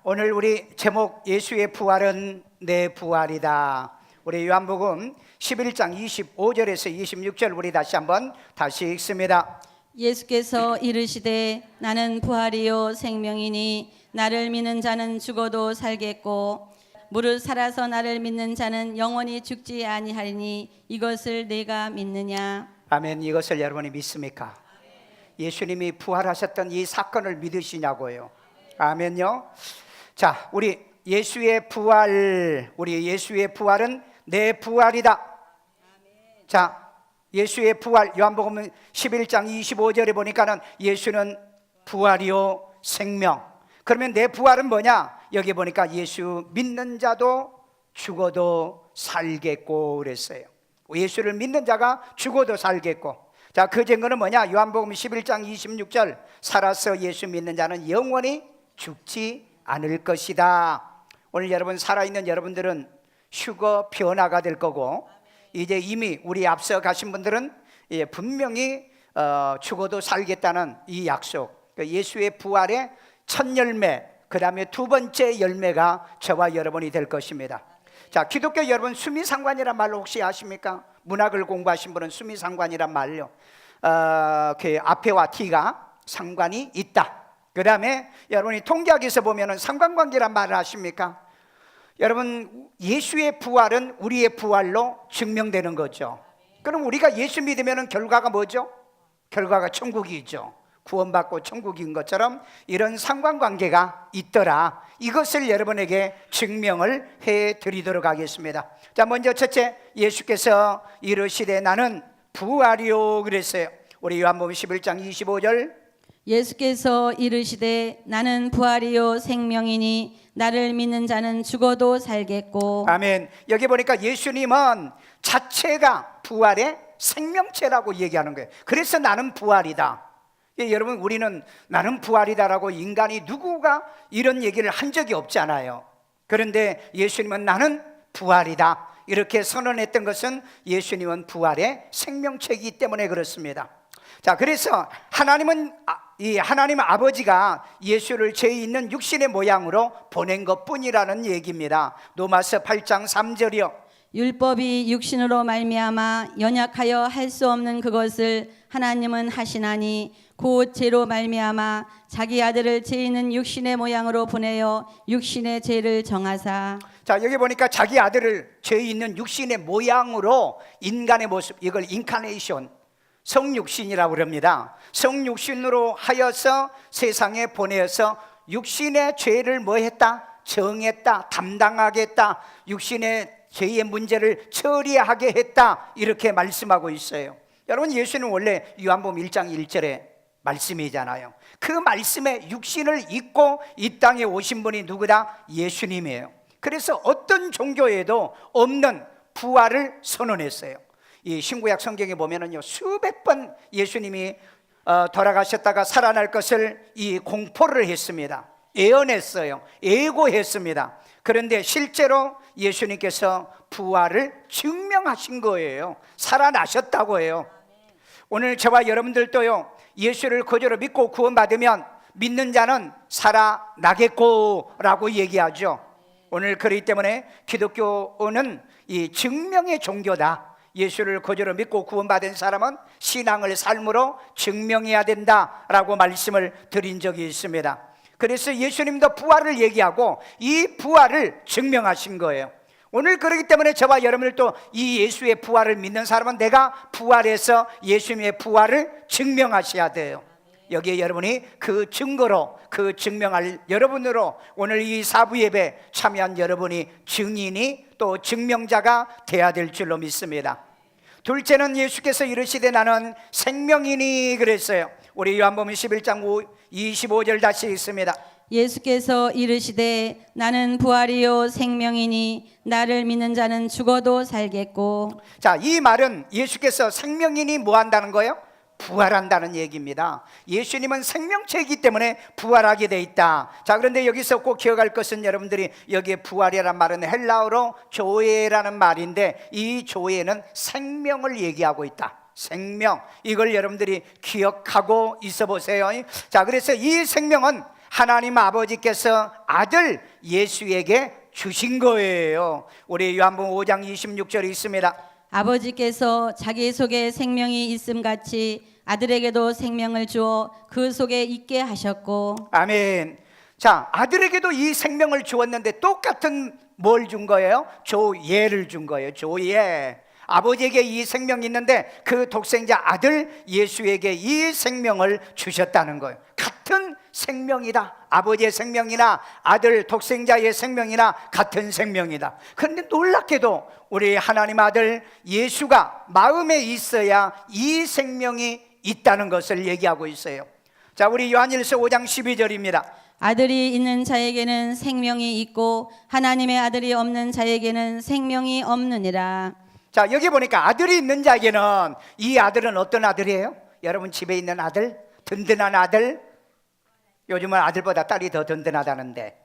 오늘 우리 제목 예수의 부활은 내 부활이다. 우리 요한복음 11장 25절에서 26절 우리 다시 읽습니다. 예수께서 이르시되 나는 부활이요 생명이니 나를 믿는 자는 죽어도 살겠고 무릇 살아서 나를 믿는 자는 영원히 죽지 아니하리니 이것을 내가 믿느냐. 아멘. 이것을 여러분이 믿습니까? 예수님이 부활하셨던 이 사건을 믿으시냐고요. 아멘요. 자, 우리 예수의 부활은 내 부활이다. 자, 예수의 부활, 요한복음 11장 25절에 보니까는 예수는 부활이요 생명. 그러면 내 부활은 뭐냐? 여기 보니까 예수 믿는 자도 죽어도 살겠고 그랬어요. 예수를 믿는 자가 죽어도 살겠고. 자, 그 증거는 뭐냐? 요한복음 11장 26절 살아서 예수 믿는 자는 영원히 죽지 않을 것이다. 오늘 여러분 살아있는 여러분들은 휴거 변화가 될 거고, 이제 이미 우리 앞서 가신 분들은 분명히 죽어도 살겠다는 이 약속, 예수의 부활의 첫 열매, 그 다음에 두 번째 열매가 저와 여러분이 될 것입니다. 자, 기독교 여러분 수미상관이란 말로 혹시 아십니까? 문학을 공부하신 분은 수미상관이란 말요, 그 앞에와 뒤가 상관이 있다. 그 다음에 여러분이 통계학에서 보면은 상관관계란 말을 아십니까? 여러분 예수의 부활은 우리의 부활로 증명되는 거죠. 그럼 우리가 예수 믿으면 결과가 뭐죠? 결과가 천국이죠. 구원받고 천국인 것처럼 이런 상관관계가 있더라. 이것을 여러분에게 증명을 해드리도록 하겠습니다. 자, 먼저 첫째, 예수께서 이르시되 나는 부활이요 그랬어요. 우리 요한복음 11장 25절 예수께서 이르시되 나는 부활이요 생명이니 나를 믿는 자는 죽어도 살겠고. 아멘. 여기 보니까 예수님은 자체가 부활의 생명체라고 얘기하는 거예요. 그래서 나는 부활이다. 여러분 우리는 나는 부활이다라고 인간이 누구가 이런 얘기를 한 적이 없잖아요. 그런데 예수님은 나는 부활이다 이렇게 선언했던 것은 예수님은 부활의 생명체이기 때문에 그렇습니다. 자, 그래서 하나님 아버지가 예수를 죄 있는 육신의 모양으로 보낸 것뿐이라는 얘기입니다. 로마서 8장 3절이요. 율법이 육신으로 말미암아 연약하여 할 수 없는 그것을 하나님은 하시나니 곧 죄로 말미암아 자기 아들을 죄 있는 육신의 모양으로 보내어 육신의 죄를 정하사. 자, 여기 보니까 자기 아들을 죄 있는 육신의 모양으로 인간의 모습, 이걸 인카네이션, 성육신이라고 그럽니다. 성육신으로 하여서 세상에 보내어서 육신의 죄를 뭐 했다? 정했다, 담당하게 했다, 육신의 죄의 문제를 처리하게 했다 이렇게 말씀하고 있어요. 여러분 예수는 원래 요한복음 1장 1절에 말씀이잖아요. 그 말씀에 육신을 입고 이 땅에 오신 분이 누구다? 예수님이에요. 그래서 어떤 종교에도 없는 부활을 선언했어요. 이 신구약 성경에 보면은요 수백 번 예수님이 돌아가셨다가 살아날 것을 이 공포를 했습니다. 예언했어요. 예고했습니다. 그런데 실제로 예수님께서 부활을 증명하신 거예요. 살아나셨다고 해요. 오늘 저와 여러분들도요 예수를 거저로 믿고 구원받으면 믿는 자는 살아나겠고 라고 얘기하죠. 오늘 그렇기 때문에 기독교는 이 증명의 종교다. 예수를 거저로 믿고 구원받은 사람은 신앙을 삶으로 증명해야 된다라고 말씀을 드린 적이 있습니다. 그래서 예수님도 부활을 얘기하고 이 부활을 증명하신 거예요. 오늘 그렇기 때문에 저와 여러분들도 이 예수의 부활을 믿는 사람은 내가 부활해서 예수님의 부활을 증명하셔야 돼요. 여기에 여러분이 그 증거로, 그 증명할 여러분으로 오늘 이 사부 예배 참여한 여러분이 증인이 또 증명자가 돼야 될 줄로 믿습니다. 둘째는 예수께서 이르시되 나는 생명이니 그랬어요. 우리 요한복음 11장 25절 다시 읽습니다. 예수께서 이르시되 나는 부활이요 생명이니 나를 믿는 자는 죽어도 살겠고. 자, 이 말은 예수께서 생명이니 뭐 한다는 거예요? 부활한다는 얘기입니다. 예수님은 생명체이기 때문에 부활하게 돼 있다. 자, 그런데 여기서 꼭 기억할 것은 여러분들이 여기에 부활이라는 말은 헬라어로 조에라는 말인데 이 조에는 생명을 얘기하고 있다. 생명, 이걸 여러분들이 기억하고 있어 보세요. 자, 그래서 이 생명은 하나님 아버지께서 아들 예수에게 주신 거예요. 우리 요한복음 5장 26절에 있습니다. 아버지께서 자기 속에 생명이 있음 같이 아들에게도 생명을 주어 그 속에 있게 하셨고. 아멘. 자, 아들에게도 이 생명을 주었는데 똑같은 뭘 준 거예요? 조예를 준 거예요. 조예. 아버지에게 이 생명이 있는데 그 독생자 아들 예수에게 이 생명을 주셨다는 거예요. 같은 생명이다. 아버지의 생명이나 아들 독생자의 생명이나 같은 생명이다. 그런데 놀랍게도 우리 하나님 아들 예수가 마음에 있어야 이 생명이 있다는 것을 얘기하고 있어요. 자, 우리 요한일서 5장 12절입니다. 아들이 있는 자에게는 생명이 있고 하나님의 아들이 없는 자에게는 생명이 없느니라. 자, 여기 보니까 아들이 있는 자에게는, 이 아들은 어떤 아들이에요? 여러분 집에 있는 아들? 든든한 아들? 요즘은 아들보다 딸이 더 든든하다는데,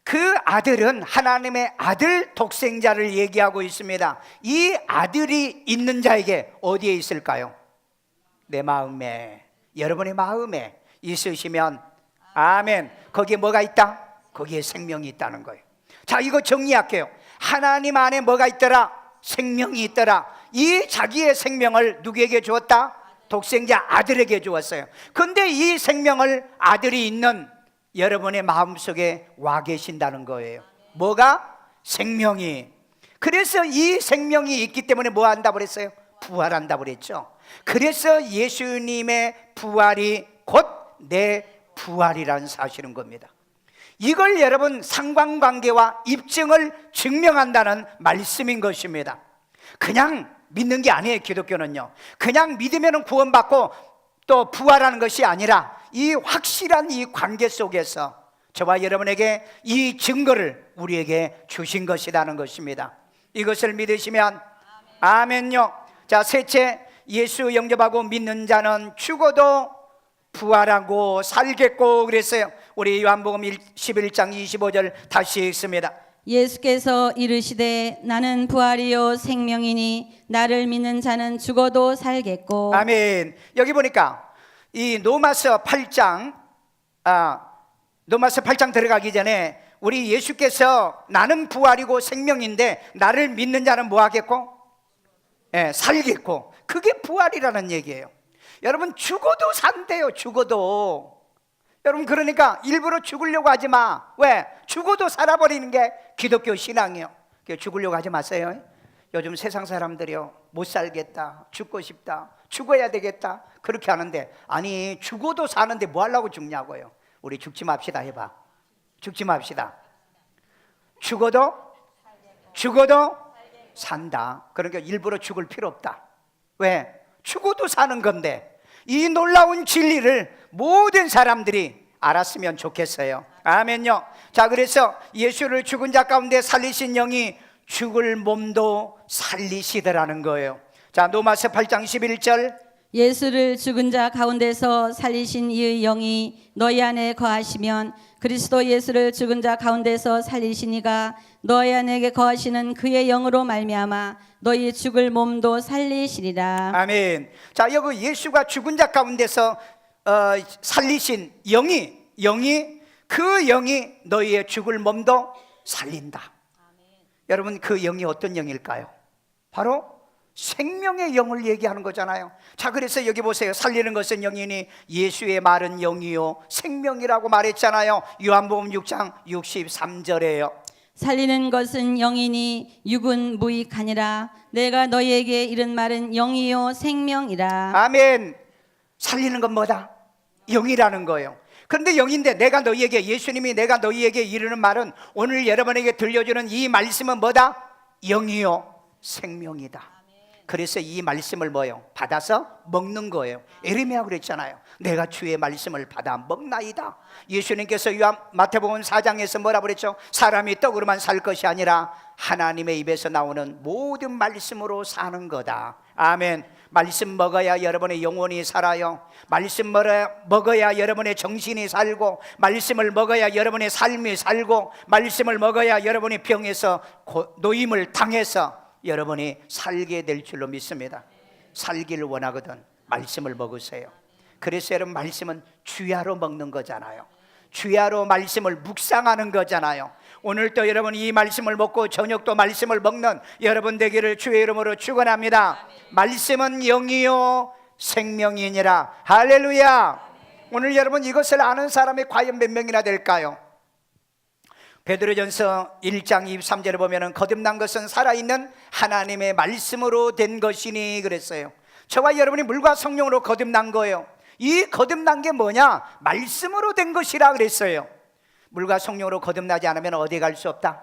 그 아들은 하나님의 아들 독생자를 얘기하고 있습니다. 이 아들이 있는 자에게 어디에 있을까요? 내 마음에, 여러분의 마음에 있으시면 아멘. 거기에 뭐가 있다? 거기에 생명이 있다는 거예요. 자, 이거 정리할게요. 하나님 안에 뭐가 있더라? 생명이 있더라. 이 자기의 생명을 누구에게 주었다? 독생자 아들에게 주었어요. 그런데 이 생명을 아들이 있는 여러분의 마음속에 와 계신다는 거예요. 뭐가? 생명이. 그래서 이 생명이 있기 때문에 뭐 한다고 그랬어요? 부활한다고 그랬죠. 그래서 예수님의 부활이 곧 내 부활이라는 사실인 겁니다. 이걸 여러분 상관관계와 입증을 증명한다는 말씀인 것입니다. 그냥 믿는 게 아니에요. 기독교는요, 그냥 믿으면 구원받고 또 부활하는 것이 아니라 이 확실한 이 관계 속에서 저와 여러분에게 이 증거를 우리에게 주신 것이라는 것입니다. 이것을 믿으시면 아멘요. 자, 셋째, 예수 영접하고 믿는 자는 죽어도 부활하고 살겠고 그랬어요. 우리 요한복음 11장 25절 다시 읽습니다. 예수께서 이르시되 나는 부활이요 생명이니 나를 믿는 자는 죽어도 살겠고. 아멘. 여기 보니까 이 로마서 8장 들어가기 전에 우리 예수께서 나는 부활이고 생명인데 나를 믿는 자는 뭐 하겠고? 살겠고. 그게 부활이라는 얘기예요. 여러분, 죽어도 산대요. 죽어도. 여러분, 그러니까 일부러 죽으려고 하지 마. 왜? 죽어도 살아버리는 게 기독교 신앙이에요. 죽으려고 하지 마세요. 요즘 세상 사람들이요, 못 살겠다, 죽고 싶다, 죽어야 되겠다, 그렇게 하는데, 아니 죽어도 사는데 뭐 하려고 죽냐고요. 우리 죽지 맙시다 해봐. 죽지 맙시다. 죽어도 산다. 그러니까 일부러 죽을 필요 없다. 왜? 죽어도 사는 건데 이 놀라운 진리를 모든 사람들이 알았으면 좋겠어요. 아멘요. 자, 그래서 예수를 죽은 자 가운데 살리신 영이 죽을 몸도 살리시더라는 거예요. 자, 로마서 8장 11절. 예수를 죽은 자 가운데서 살리신 이의 영이 너희 안에 거하시면 그리스도 예수를 죽은 자 가운데서 살리신 이가 너희 안에 거하시는 그의 영으로 말미암아 너희 죽을 몸도 살리시리라. 아멘. 자, 여기 예수가 죽은 자 가운데서 살리신 영이 그 영이 너희의 죽을 몸도 살린다. 여러분, 그 영이 어떤 영일까요? 바로 생명의 영을 얘기하는 거잖아요. 자, 그래서 여기 보세요. 살리는 것은 영이니 예수의 말은 영이요 생명이라고 말했잖아요. 요한복음 6장 63절에요. 살리는 것은 영이니 육은 무익하니라. 내가 너희에게 이른 말은 영이요 생명이라. 아멘. 살리는 건 뭐다? 영이라는 거예요. 그런데 영인데 내가 너희에게, 예수님이 내가 너희에게 이르는 말은, 오늘 여러분에게 들려주는 이 말씀은 뭐다? 영이요 생명이다. 그래서 이 말씀을 뭐요? 받아서 먹는 거예요. 에레미야 그랬잖아요. 내가 주의 말씀을 받아 먹나이다. 예수님께서 마태복음 4장에서 뭐라 그랬죠? 사람이 떡으로만 살 것이 아니라 하나님의 입에서 나오는 모든 말씀으로 사는 거다. 아멘. 말씀 먹어야 여러분의 영혼이 살아요. 말씀 먹어야 여러분의 정신이 살고, 말씀을 먹어야 여러분의 삶이 살고, 말씀을 먹어야 여러분이 병에서 노임을 당해서 여러분이 살게 될 줄로 믿습니다. 살기를 원하거든 말씀을 먹으세요. 그래서 여러분, 말씀은 주야로 먹는 거잖아요. 주야로 말씀을 묵상하는 거잖아요. 오늘도 여러분 이 말씀을 먹고 저녁도 말씀을 먹는 여러분 되기를 주의 이름으로 축원합니다. 말씀은 영이요 생명이니라. 할렐루야. 오늘 여러분 이것을 아는 사람이 과연 몇 명이나 될까요? 베드로전서 1장 23절에 보면은 거듭난 것은 살아있는 하나님의 말씀으로 된 것이니 그랬어요. 저와 여러분이 물과 성령으로 거듭난 거예요. 이 거듭난 게 뭐냐? 말씀으로 된 것이라 그랬어요. 물과 성령으로 거듭나지 않으면 어디 갈 수 없다?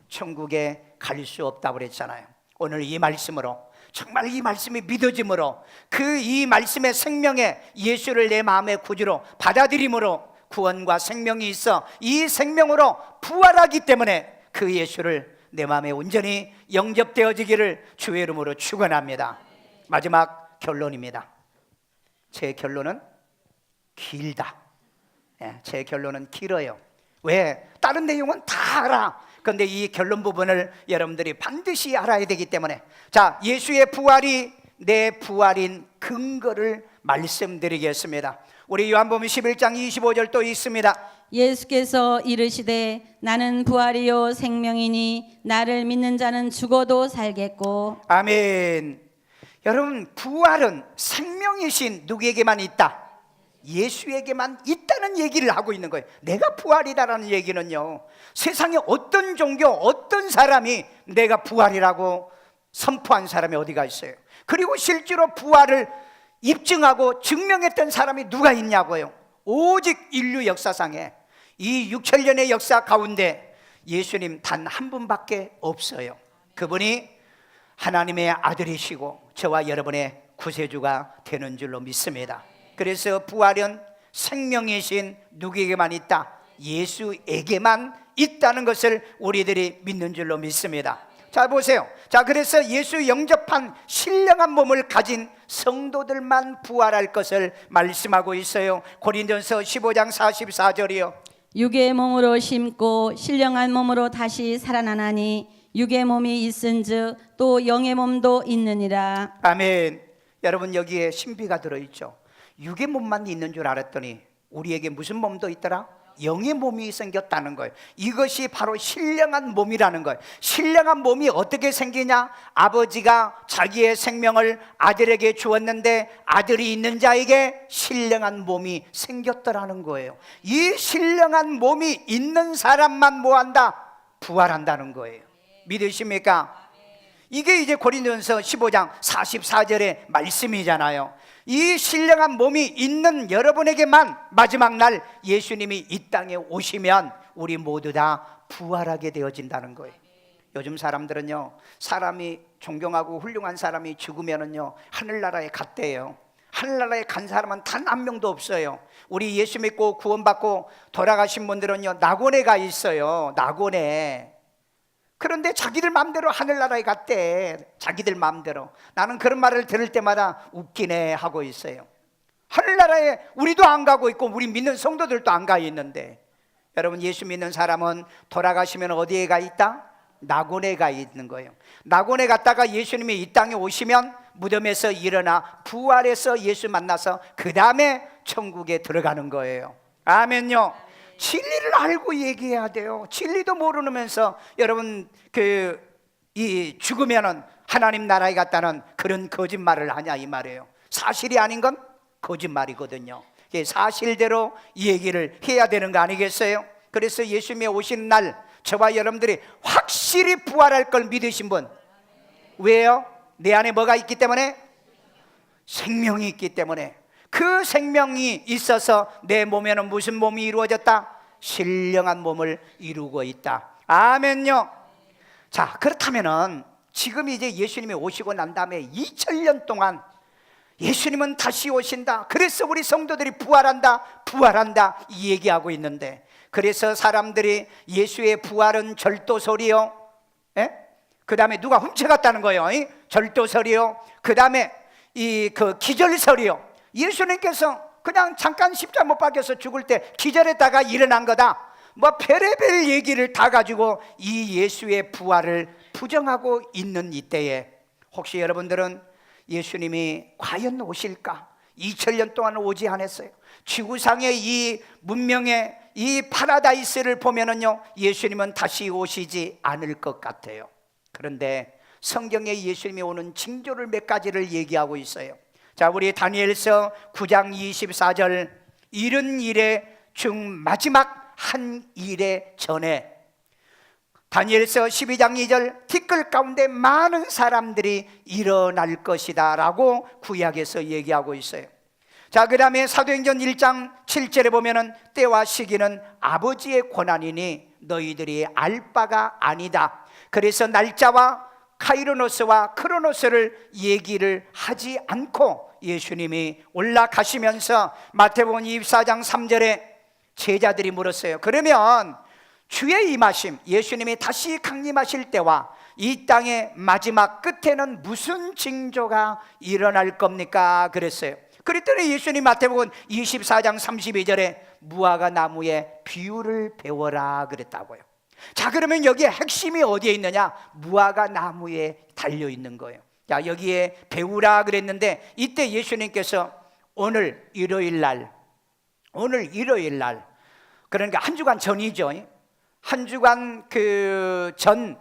천국에 갈 수 없다고 그랬잖아요. 오늘 이 말씀으로, 정말 이 말씀이 믿어짐으로, 그 이 말씀의 생명에 예수를 내 마음의 구주로 받아들임으로 구원과 생명이 있어 이 생명으로 부활하기 때문에 그 예수를 내 마음에 온전히 영접되어지기를 주의 이름으로 축원합니다. 마지막 결론입니다. 제 결론은 길다. 제 결론은 길어요. 왜? 다른 내용은 다 알아. 그런데 이 결론 부분을 여러분들이 반드시 알아야 되기 때문에, 자, 예수의 부활이 내 부활인 근거를 말씀드리겠습니다. 우리 요한복음 11장 25절 또 있습니다. 예수께서 이르시되 나는 부활이요 생명이니 나를 믿는 자는 죽어도 살겠고. 아멘. 여러분, 부활은 생명이신 누구에게만 있다? 예수에게만 있다는 얘기를 하고 있는 거예요. 내가 부활이다라는 얘기는요, 세상에 어떤 종교, 어떤 사람이 내가 부활이라고 선포한 사람이 어디가 있어요? 그리고 실제로 부활을 입증하고 증명했던 사람이 누가 있냐고요? 오직 인류 역사상에 이 6천년의 역사 가운데 예수님 단 한 분밖에 없어요. 그분이 하나님의 아들이시고 저와 여러분의 구세주가 되는 줄로 믿습니다. 그래서 부활은 생명이신 누구에게만 있다? 예수에게만 있다는 것을 우리들이 믿는 줄로 믿습니다. 자, 보세요. 자, 그래서 예수 영접한 신령한 몸을 가진 성도들만 부활할 것을 말씀하고 있어요. 고린도전서 15장 44절이요. 육의 몸으로 심고 신령한 몸으로 다시 살아나나니 육의 몸이 있은즉 또 영의 몸도 있느니라. 아멘. 여러분, 여기에 신비가 들어있죠. 육의 몸만 있는 줄 알았더니 우리에게 무슨 몸도 있더라? 영의 몸이 생겼다는 거예요. 이것이 바로 신령한 몸이라는 거예요. 신령한 몸이 어떻게 생기냐? 아버지가 자기의 생명을 아들에게 주었는데 아들이 있는 자에게 신령한 몸이 생겼더라는 거예요. 이 신령한 몸이 있는 사람만 뭐한다? 부활한다는 거예요. 믿으십니까? 이게 이제 고린도전서 15장 44절의 말씀이잖아요. 이 신령한 몸이 있는 여러분에게만 마지막 날 예수님이 이 땅에 오시면 우리 모두 다 부활하게 되어진다는 거예요. 요즘 사람들은요, 사람이 존경하고 훌륭한 사람이 죽으면은요 하늘나라에 갔대요. 하늘나라에 간 사람은 단 한 명도 없어요. 우리 예수 믿고 구원받고 돌아가신 분들은요 낙원에 가 있어요. 낙원에. 그런데 자기들 마음대로 하늘나라에 갔대. 자기들 마음대로. 나는 그런 말을 들을 때마다 웃기네 하고 있어요. 하늘나라에 우리도 안 가고 있고 우리 믿는 성도들도 안 가 있는데, 여러분, 예수 믿는 사람은 돌아가시면 어디에 가 있다? 낙원에 가 있는 거예요. 낙원에 갔다가 예수님이 이 땅에 오시면 무덤에서 일어나 부활해서 예수 만나서 그 다음에 천국에 들어가는 거예요. 아멘요. 진리를 알고 얘기해야 돼요. 진리도 모르면서 여러분 이 죽으면은 하나님 나라에 갔다는 그런 거짓말을 하냐 이 말이에요. 사실이 아닌 건 거짓말이거든요. 사실대로 얘기를 해야 되는 거 아니겠어요? 그래서 예수님이 오시는 날 저와 여러분들이 확실히 부활할 걸 믿으신 분, 왜요? 내 안에 뭐가 있기 때문에? 생명이 있기 때문에. 그 생명이 있어서 내 몸에는 무슨 몸이 이루어졌다? 신령한 몸을 이루고 있다. 아멘요. 자, 그렇다면은 지금 이제 예수님이 오시고 난 다음에 2000년 동안 예수님은 다시 오신다. 그래서 우리 성도들이 부활한다, 부활한다 이 얘기하고 있는데, 그래서 사람들이 예수의 부활은 절도설이요, 그 다음에 누가 훔쳐갔다는 거예요. 절도설이요. 그 다음에 그 기절설이요. 예수님께서 그냥 잠깐 십자가 못 박혀서 죽을 때 기절했다가 일어난 거다. 뭐 별의별 얘기를 다 가지고 이 예수의 부활을 부정하고 있는 이때에 혹시 여러분들은 예수님이 과연 오실까? 2000년 동안 오지 않았어요. 지구상의 이 문명의 이 파라다이스를 보면은요, 예수님은 다시 오시지 않을 것 같아요. 그런데 성경에 예수님이 오는 징조를 몇 가지를 얘기하고 있어요. 자, 우리 다니엘서 9장 24절, 이른 일의 중 마지막 한 일의 전에, 다니엘서 12장 2절, 티끌 가운데 많은 사람들이 일어날 것이다 라고 구약에서 얘기하고 있어요. 자, 그 다음에 사도행전 1장 7절에 보면은 때와 시기는 아버지의 권한이니 너희들이 알 바가 아니다. 그래서 날짜와 카이로노스와 크로노스를 얘기를 하지 않고 예수님이 올라가시면서 마태복음 24장 3절에 제자들이 물었어요. 그러면 주의 임하심, 예수님이 다시 강림하실 때와 이 땅의 마지막 끝에는 무슨 징조가 일어날 겁니까? 그랬어요. 그랬더니 예수님 마태복음 24장 32절에 무화과 나무의 비유를 배워라 그랬다고요. 자, 그러면 여기에 핵심이 어디에 있느냐? 무화과 나무에 달려 있는 거예요. 자, 여기에 배우라 그랬는데 이때 예수님께서 오늘 일요일 날, 그러니까 한 주간 전이죠. 한 주간 전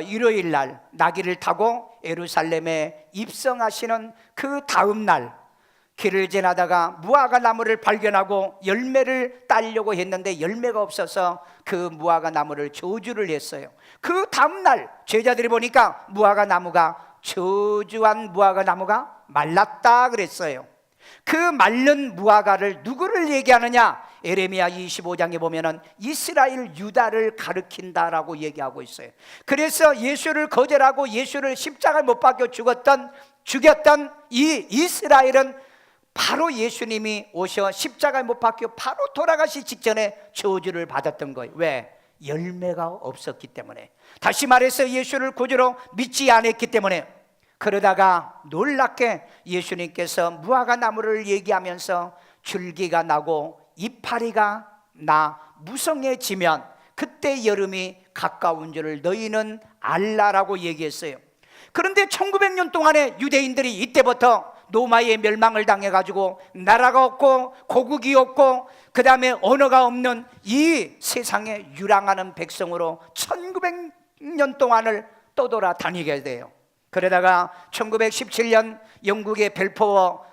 일요일 날 나귀를 타고 예루살렘에 입성하시는 그 다음 날 길을 지나다가 무화과 나무를 발견하고 열매를 따려고 했는데 열매가 없어서 그 무화과 나무를 저주를 했어요. 그 다음 날 제자들이 보니까 무화과 나무가, 저주한 무화과 나무가 말랐다 그랬어요. 그 마른 무화과를 누구를 얘기하느냐? 에레미야 25장에 보면은 이스라엘 유다를 가리킨다라고 얘기하고 있어요. 그래서 예수를 거절하고 예수를 십자가에 못 박혀 죽였던 이 이스라엘은 바로 예수님이 오셔 십자가에 못 박혀 바로 돌아가시 직전에 저주를 받았던 거예요. 왜? 열매가 없었기 때문에. 다시 말해서 예수를 구주로 믿지 않았기 때문에. 그러다가 놀랍게 예수님께서 무화과 나무를 얘기하면서 줄기가 나고 이파리가 나 무성해지면 그때 여름이 가까운 줄을 너희는 알라라고 얘기했어요. 그런데 1900년 동안에 유대인들이 이때부터 로마의 멸망을 당해가지고 나라가 없고 고국이 없고 그 다음에 언어가 없는 이 세상에 유랑하는 백성으로 1900년 동안을 떠돌아다니게 돼요. 그러다가 1917년 영국의 벨포어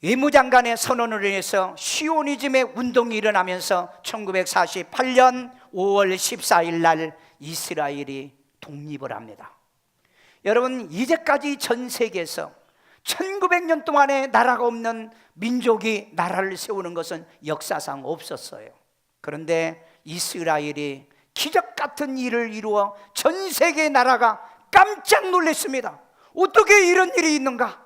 외무장관의 선언으로 인해서 시오니즘의 운동이 일어나면서 1948년 5월 14일 날 이스라엘이 독립을 합니다. 여러분, 이제까지 전 세계에서 1900년 동안에 나라가 없는 민족이 나라를 세우는 것은 역사상 없었어요. 그런데 이스라엘이 기적 같은 일을 이루어 전 세계 나라가 깜짝 놀랐습니다. 어떻게 이런 일이 있는가?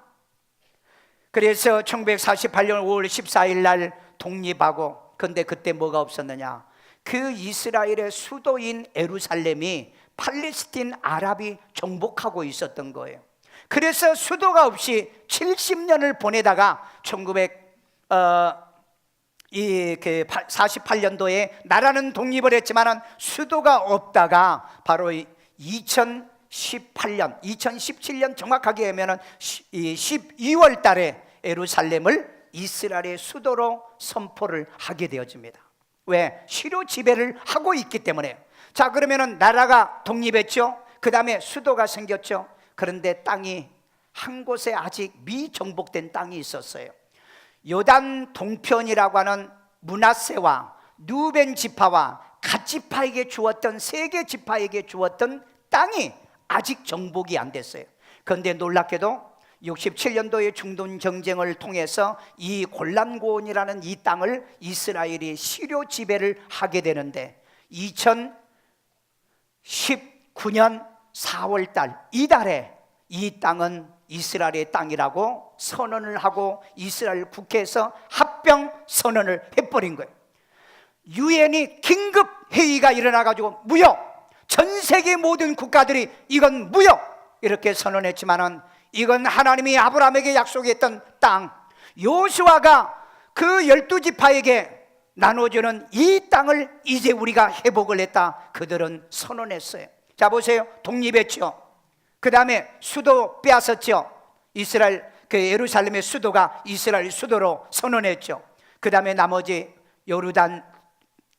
그래서 1948년 5월 14일 날 독립하고, 근데 그때 뭐가 없었느냐? 그 이스라엘의 수도인 예루살렘이 팔레스틴 아랍이 정복하고 있었던 거예요. 그래서 수도가 없이 70년을 보내다가 1948년도에 나라는 독립을 했지만 수도가 없다가 바로 2017년 정확하게 하면 12월 달에 예루살렘을 이스라엘의 수도로 선포를 하게 되어집니다. 왜? 시료 지배를 하고 있기 때문에. 자, 그러면은 나라가 독립했죠. 그 다음에 수도가 생겼죠. 그런데 땅이 한 곳에 아직 미정복된 땅이 있었어요. 요단 동편이라고 하는 므낫세와 누벤 지파와 갓 지파에게 주었던, 세 개 지파에게 주었던 땅이 아직 정복이 안 됐어요. 그런데 놀랍게도 67년도의 중동 정쟁을 통해서 이 골란고원이라는 이 땅을 이스라엘이 시료 지배를 하게 되는데 2019년 4월 달 이달에 이 땅은 이스라엘의 땅이라고 선언을 하고 이스라엘 국회에서 합병 선언을 해버린 거예요. 유엔이 긴급 회의가 일어나가지고 무역, 전 세계 모든 국가들이 이건 무역 이렇게 선언했지만은 이건 하나님이 아브라함에게 약속했던 땅, 여호수아가 그 12지파에게 나눠주는 이 땅을 이제 우리가 회복을 했다. 그들은 선언했어요. 자, 보세요. 독립했죠. 그 다음에 수도 빼앗았죠. 이스라엘, 그 예루살렘의 수도가 이스라엘 수도로 선언했죠. 그 다음에 나머지 요르단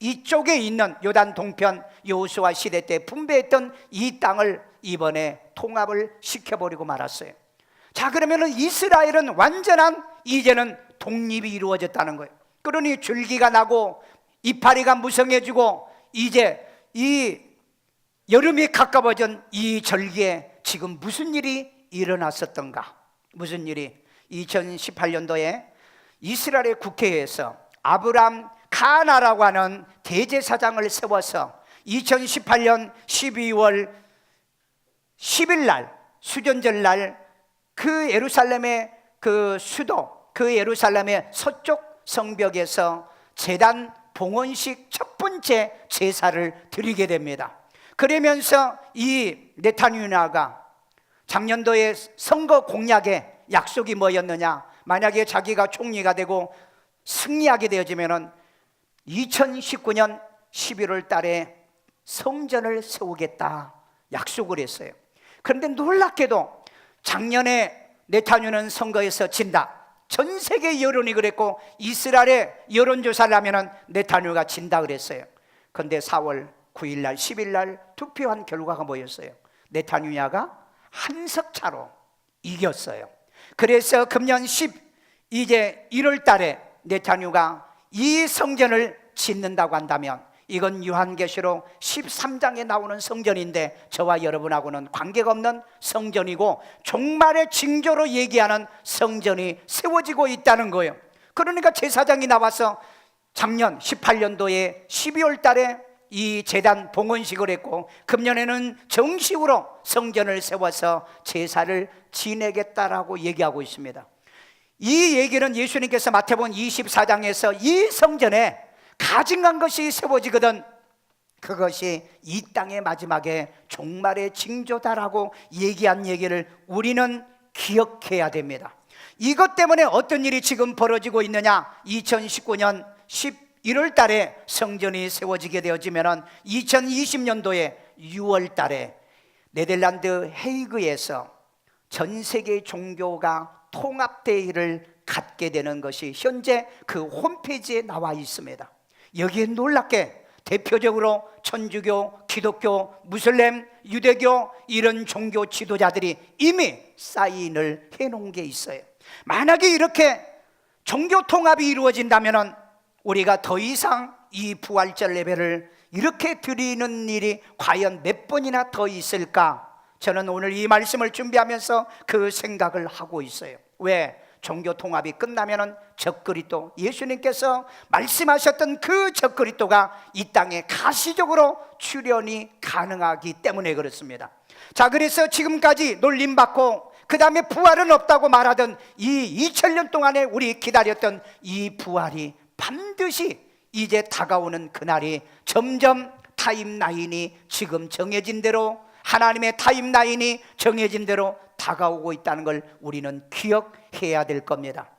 이쪽에 있는 요단 동편 여호수아 시대 때 분배했던 이 땅을 이번에 통합을 시켜버리고 말았어요. 자, 그러면은 이스라엘은 완전한 이제는 독립이 이루어졌다는 거예요. 그러니 줄기가 나고 이파리가 무성해지고 이제 이 여름이 가까워진 이 절기에 지금 무슨 일이 일어났었던가? 무슨 일이? 2018년도에 이스라엘 국회에서 아브람 카나라고 하는 대제사장을 세워서 2018년 12월 10일 날 수전절 날 그 예루살렘의 그 수도 그 예루살렘의 서쪽 성벽에서 제단 봉헌식 첫 번째 제사를 드리게 됩니다. 그러면서 이 네타냐후가 작년도에 선거 공약에 약속이 뭐였느냐? 만약에 자기가 총리가 되고 승리하게 되어지면은 2019년 11월 달에 성전을 세우겠다 약속을 했어요. 그런데 놀랍게도 작년에 네타냐후는 선거에서 진다. 전 세계 여론이 그랬고 이스라엘의 여론조사를 하면은 네타냐후가 진다 그랬어요. 그런데 4월 9일 날 10일 날 투표한 결과가 뭐였어요? 네타냐후가 한 석 차로 이겼어요. 그래서 금년 이제 1월 달에 네타냐후가 이 성전을 짓는다고 한다면 이건 요한계시록 13장에 나오는 성전인데 저와 여러분하고는 관계가 없는 성전이고 종말의 징조로 얘기하는 성전이 세워지고 있다는 거예요. 그러니까 제사장이 나와서 작년 18년도에 12월 달에 이 제단 봉헌식을 했고 금년에는 정식으로 성전을 세워서 제사를 지내겠다라고 얘기하고 있습니다. 이 얘기는 예수님께서 마태복음 24장에서 이 성전에 가증한 것이 세워지거든 그것이 이 땅의 마지막에 종말의 징조다라고 얘기한 얘기를 우리는 기억해야 됩니다. 이것 때문에 어떤 일이 지금 벌어지고 있느냐? 2019년 11월 달에 성전이 세워지게 되어지면 2020년도에 6월 달에 네덜란드 헤이그에서 전 세계 종교가 통합대회를 갖게 되는 것이 현재 그 홈페이지에 나와 있습니다. 여기에 놀랍게 대표적으로 천주교, 기독교, 무슬림, 유대교 이런 종교 지도자들이 이미 사인을 해놓은 게 있어요. 만약에 이렇게 종교 통합이 이루어진다면 우리가 더 이상 이 부활절 예배를 이렇게 드리는 일이 과연 몇 번이나 더 있을까? 저는 오늘 이 말씀을 준비하면서 그 생각을 하고 있어요. 왜? 종교 통합이 끝나면은 적그리스도, 예수님께서 말씀하셨던 그 적그리스도가 이 땅에 가시적으로 출현이 가능하기 때문에 그렇습니다. 자, 그래서 지금까지 놀림받고 그 다음에 부활은 없다고 말하던 이 2000년 동안에 우리 기다렸던 이 부활이 반드시 이제 다가오는 그날이 점점 타임라인이 지금 정해진 대로, 하나님의 타임라인이 정해진 대로 다가오고 있다는 걸 우리는 기억해야 될 겁니다.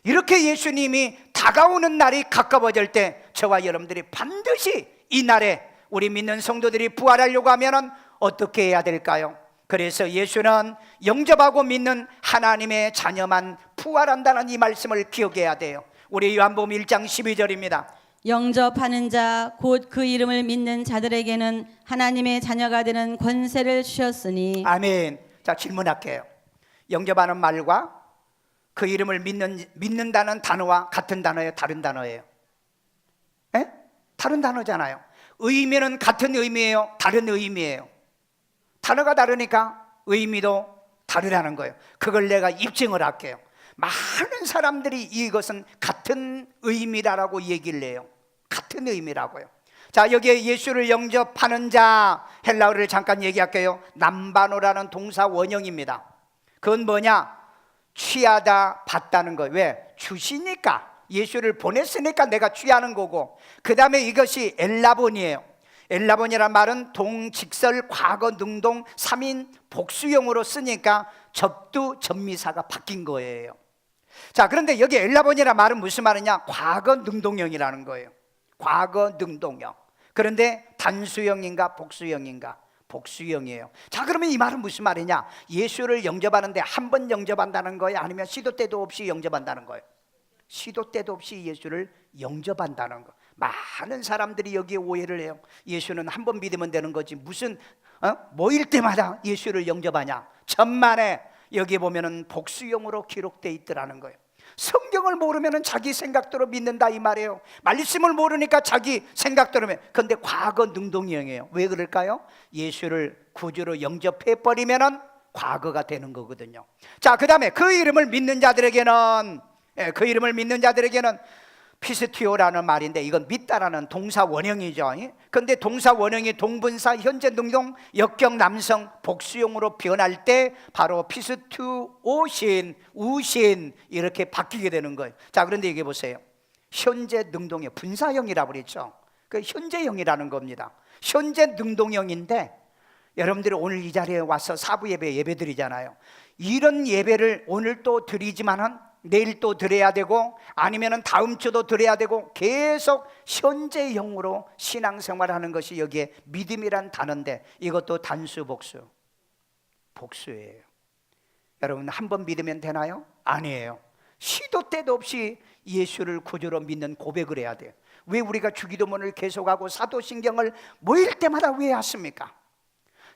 이렇게 예수님이 다가오는 날이 가까워질 때 저와 여러분들이 반드시 이 날에 우리 믿는 성도들이 부활하려고 하면 어떻게 해야 될까요? 그래서 예수는 영접하고 믿는 하나님의 자녀만 부활한다는 이 말씀을 기억해야 돼요. 우리 요한복음 1장 12절입니다. 영접하는 자 곧 그 이름을 믿는 자들에게는 하나님의 자녀가 되는 권세를 주셨으니. 아멘. 자, 질문할게요. 영접하는 말과 그 이름을 믿는다는 단어와 같은 단어예요? 다른 단어예요? 에? 다른 단어잖아요. 의미는 같은 의미예요? 다른 의미예요? 단어가 다르니까 의미도 다르다는 거예요. 그걸 내가 입증을 할게요. 많은 사람들이 이것은 같은 의미라고 얘기를 해요. 같은 의미라고요. 자, 여기에 예수를 영접하는 자, 헬라어를 잠깐 얘기할게요. 남바노라는 동사 원형입니다. 그건 뭐냐? 취하다, 받다는 거예요. 왜? 주시니까, 예수를 보냈으니까 내가 취하는 거고, 그 다음에 이것이 엘라본이에요. 엘라본이란 말은 동직설, 과거, 능동, 3인 복수형으로 쓰니까 접두, 접미사가 바뀐 거예요. 자, 그런데 여기 엘라본이란 말은 무슨 말이냐? 과거 능동형이라는 거예요. 과거 능동형. 그런데 단수형인가 복수형인가? 복수형이에요. 자, 그러면 이 말은 무슨 말이냐? 예수를 영접하는데 한 번 영접한다는 거예요? 아니면 시도 때도 없이 영접한다는 거예요? 시도 때도 없이 예수를 영접한다는 거. 많은 사람들이 여기에 오해를 해요. 예수는 한 번 믿으면 되는 거지 무슨 모일 때마다 예수를 영접하냐. 천만에 여기에 보면은 복수형으로 기록되어 있더라는 거예요. 성경을 모르면 자기 생각대로 믿는다 이 말이에요. 말씀을 모르니까 자기 생각대로. 그런데 과거 능동형이에요. 왜 그럴까요? 예수를 구주로 영접해 버리면은 과거가 되는 거거든요. 자, 그 다음에 그 이름을 믿는 자들에게는 피스티오라는 말인데 이건 믿다라는 동사 원형이죠. 그런데 동사 원형이 동분사, 현재 능동, 역경 남성, 복수형으로 변할 때 바로 피스티오신, 우신 이렇게 바뀌게 되는 거예요. 자, 그런데 이게 보세요. 현재 능동형, 분사형이라고 그랬죠. 그 현재형이라는 겁니다. 현재 능동형인데 여러분들이 오늘 이 자리에 와서 사부 예배 드리잖아요. 이런 예배를 오늘 또 드리지만은 내일 또 드려야 되고 아니면은 다음 주도 드려야 되고 계속 현재형으로 신앙생활하는 것이 여기에 믿음이란 단어인데 이것도 단수 복수예요. 여러분 한 번 믿으면 되나요? 아니에요. 시도 때도 없이 예수를 구주로 믿는 고백을 해야 돼요. 왜 우리가 주기도문을 계속하고 사도신경을 모일 때마다 왜 하십니까?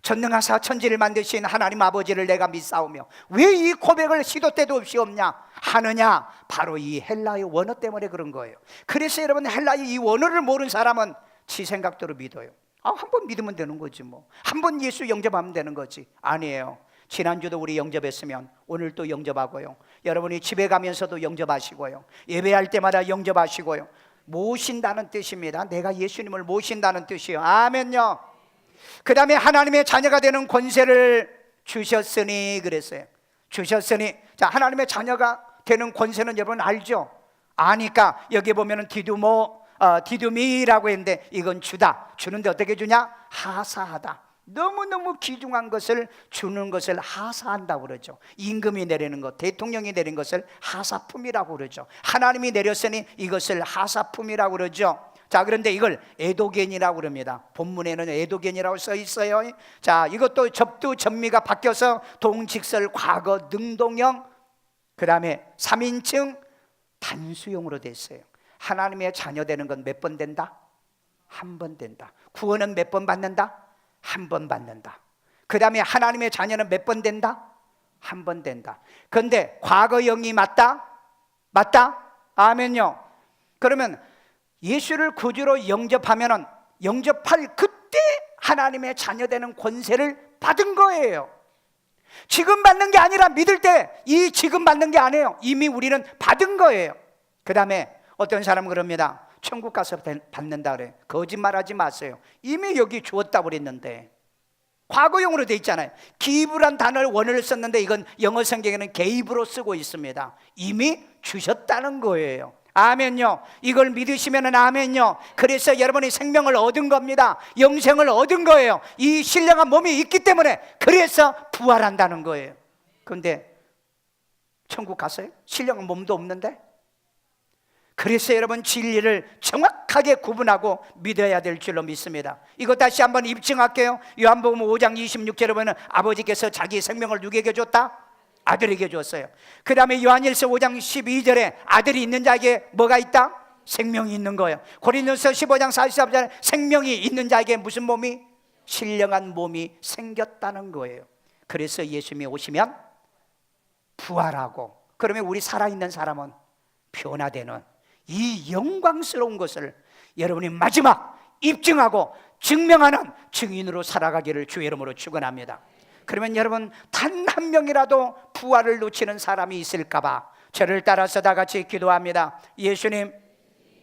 전능하사 천지를 만드신 하나님 아버지를 내가 믿사오며 왜 이 고백을 시도 때도 없이 하느냐? 바로 이 헬라의 원어 때문에 그런 거예요. 그래서 여러분 헬라의 이 원어를 모르는 사람은 지 생각대로 믿어요. 한 번 믿으면 되는 거지 뭐. 한 번 예수 영접하면 되는 거지. 아니에요. 지난주도 우리 영접했으면 오늘 또 영접하고요. 여러분이 집에 가면서도 영접하시고요. 예배할 때마다 영접하시고요. 모신다는 뜻입니다. 내가 예수님을 모신다는 뜻이에요. 아멘요. 그 다음에 하나님의 자녀가 되는 권세를 주셨으니 그랬어요. 주셨으니. 자, 하나님의 자녀가 되는 권세는 여러분 알죠? 아니까 여기 보면은 디두미라고 했는데 이건 주다. 주는데 어떻게 주냐? 하사하다. 너무너무 귀중한 것을 주는 것을 하사한다고 그러죠. 임금이 내리는 것, 대통령이 내린 것을 하사품이라고 그러죠. 하나님이 내렸으니 이것을 하사품이라고 그러죠. 자, 그런데 이걸 에도겐이라고 그럽니다. 본문에는 에도겐이라고 써 있어요. 자, 이것도 접두 전미가 바뀌어서 동직설 과거 능동형, 그 다음에 3인칭 단수형으로 됐어요. 하나님의 자녀 되는 건 몇 번 된다? 한 번 된다. 구원은 몇 번 받는다? 한 번 받는다. 그 다음에 하나님의 자녀는 몇 번 된다? 한 번 된다. 그런데 과거형이 맞다? 아멘요. 그러면 예수를 구주로 영접하면은 영접할 그때 하나님의 자녀 되는 권세를 받은 거예요. 지금 받는 게 아니라 믿을 때 이 지금 받는 게 아니에요. 이미 우리는 받은 거예요. 그 다음에 어떤 사람은 그럽니다. 천국 가서 받는다 그래. 거짓말하지 마세요. 이미 여기 주었다고 그랬는데 과거형으로 돼 있잖아요. 기브란 단어를 원어를 썼는데 이건 영어 성경에는 게이브로 쓰고 있습니다. 이미 주셨다는 거예요. 아멘요. 이걸 믿으시면 아멘요. 그래서 여러분이 생명을 얻은 겁니다. 영생을 얻은 거예요. 이 신령한 몸이 있기 때문에 그래서 부활한다는 거예요. 그런데 천국 갔어요? 신령한 몸도 없는데? 그래서 여러분 진리를 정확하게 구분하고 믿어야 될 줄로 믿습니다. 이거 다시 한번 입증할게요. 요한복음 5장 26절에 보면 아버지께서 자기 생명을 누구에게 줬다? 아들에게 줬어요. 그 다음에 요한일서 5장 12절에 아들이 있는 자에게 뭐가 있다? 생명이 있는 거예요. 고린도서 15장 43절에 생명이 있는 자에게 무슨 몸이? 신령한 몸이 생겼다는 거예요. 그래서 예수님이 오시면 부활하고 그러면 우리 살아있는 사람은 변화되는 이 영광스러운 것을 여러분이 마지막 입증하고 증명하는 증인으로 살아가기를 주의 이름으로 축원합니다. 그러면 여러분 단 한 명이라도 부활을 놓치는 사람이 있을까봐 저를 따라서 다 같이 기도합니다. 예수님,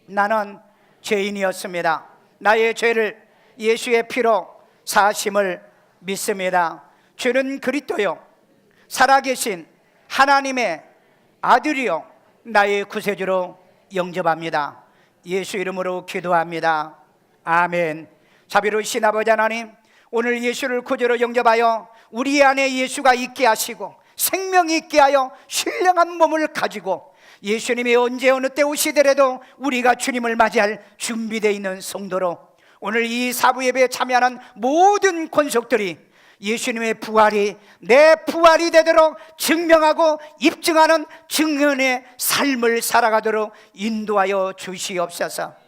나는 죄인이었습니다. 나의 죄를 예수의 피로 사하심을 믿습니다. 주는 그리스도요 살아계신 하나님의 아들이요 나의 구세주로 영접합니다. 예수 이름으로 기도합니다. 아멘. 자비로우신 아버지 하나님, 오늘 예수를 구주로 영접하여 우리 안에 예수가 있게 하시고 생명이 있게 하여 신령한 몸을 가지고 예수님이 언제 어느 때 오시더라도 우리가 주님을 맞이할 준비되어 있는 성도로 오늘 이 사부 예배에 참여하는 모든 권속들이 예수님의 부활이 내 부활이 되도록 증명하고 입증하는 증언의 삶을 살아가도록 인도하여 주시옵소서.